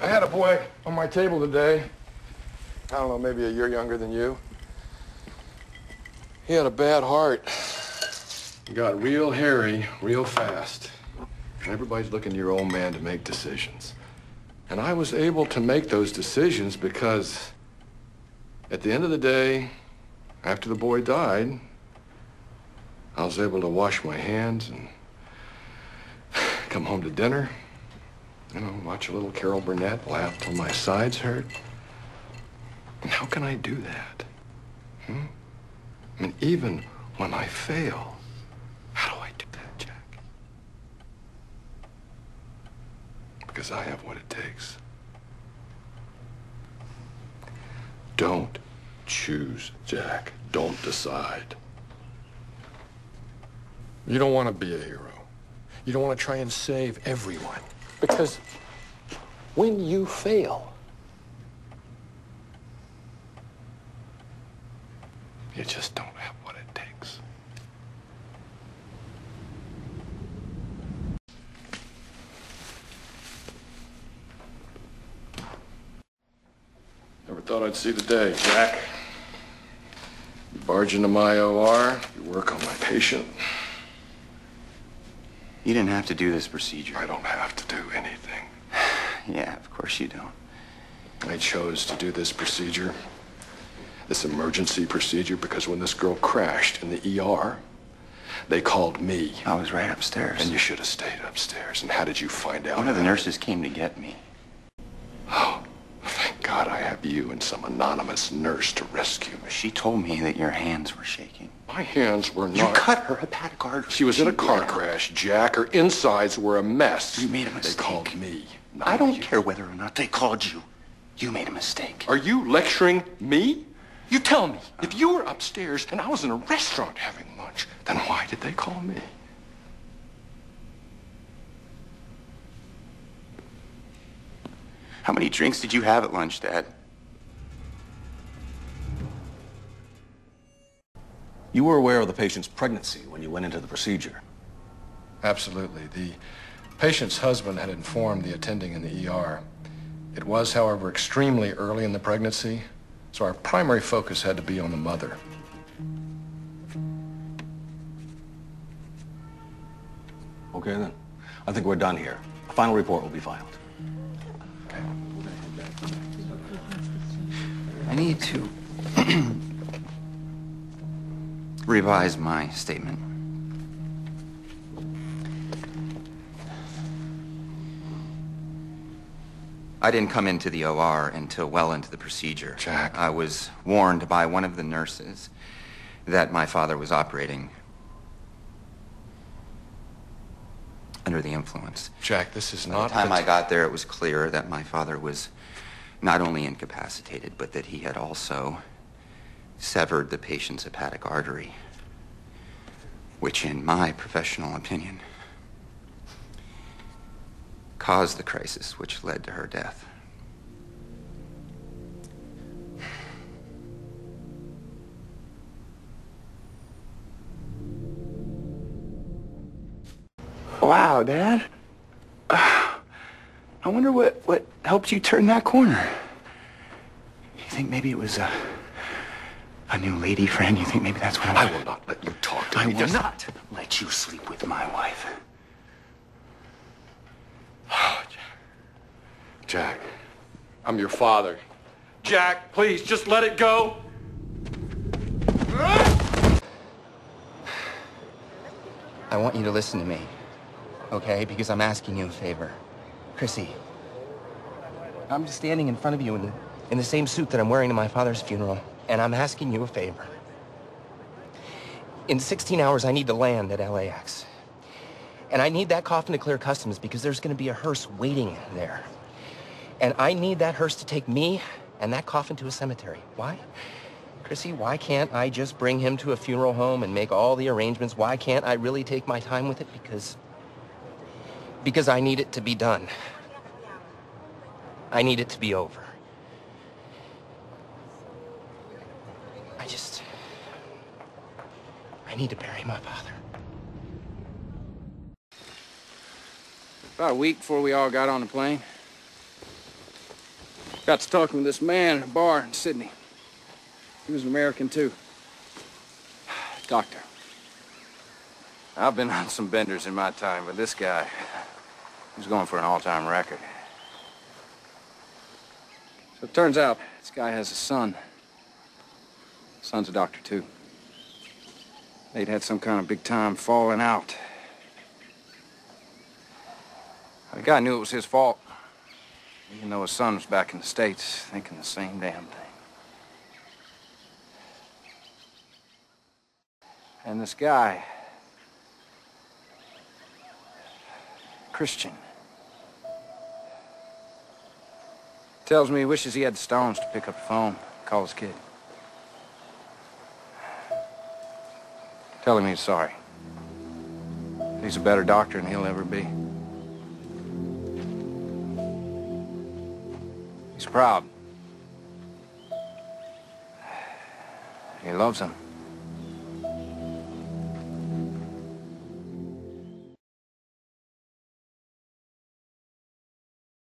I had a boy on my table today. I don't know, maybe a year younger than you. He had a bad heart. He got real hairy, real fast. And everybody's looking to your old man to make decisions. And I was able to make those decisions because at the end of the day, after the boy died, I was able to wash my hands and come home to dinner, you know, watch a little Carol Burnett, laugh till my sides hurt. And how can I do that? I mean, even when I fail, how do I do that, Jack? Because I have what it takes. Don't choose, Jack. Don't decide. You don't want to be a hero. You don't want to try and save everyone. Because when you fail, you just don't have what it takes. Never thought I'd see the day, Jack. You barge into my OR, you work on my patient. You didn't have to do this procedure. I don't have to do anything. Yeah, of course you don't. I chose to do this procedure, this emergency procedure, because when this girl crashed in the ER, they called me. I was right upstairs. And you should have stayed upstairs. And how did you find out? One of the nurses came to get me. Oh, thank God I have you and some anonymous nurse to rescue me. She told me that your hands were shaking. My hands were not. You cut her hepatic artery. She was in a car crash, Jack. Her insides were a mess. You made a mistake. They called me. I don't care whether or not they called you. You made a mistake. Are you lecturing me? You tell me, if you were upstairs and I was in a restaurant having lunch, then why did they call me? How many drinks did you have at lunch, Dad? You were aware of the patient's pregnancy when you went into the procedure? Absolutely. The patient's husband had informed the attending in the ER. It was, however, extremely early in the pregnancy, so our primary focus had to be on the mother. Okay, then. I think we're done here. A final report will be filed. Okay. I need to revise my statement. I didn't come into the OR until well into the procedure. Jack. I was warned by one of the nurses that my father was operating under the influence. Jack, this is By not... the time I got there, it was clear that my father was not only incapacitated, but that he had also severed the patient's hepatic artery, which, in my professional opinion, caused the crisis which led to her death. Wow, Dad. I wonder what helped you turn that corner. You think maybe it was a new lady friend? You think maybe that's what I will not let you talk to me. I will not let you sleep with my wife. Oh, Jack, I'm your father. Jack, please, just let it go. I want you to listen to me, okay? Because I'm asking you a favor. Chrissy, I'm standing in front of you in the same suit that I'm wearing to my father's funeral, and I'm asking you a favor. In 16 hours, I need to land at LAX. And I need that coffin to clear customs because there's going to be a hearse waiting there. And I need that hearse to take me and that coffin to a cemetery. Why? Chrissy, why can't I just bring him to a funeral home and make all the arrangements? Why can't I really take my time with it? Because I need it to be done. I need it to be over. I need to bury my father. About a week before we all got on the plane, Got to talking with this man in a bar in Sydney. He was an American, too. Doctor. I've been on some benders in my time, but this guy, he's going for an all-time record. So it turns out, this guy has a son. Son's a doctor, too. They'd had some kind of big-time falling out. The guy knew it was his fault, even though his son was back in the States thinking the same damn thing. And this guy, Christian, tells me he wishes he had the stones to pick up the phone, call his kid. Tell him he's sorry. He's a better doctor than he'll ever be. He's proud. He loves him.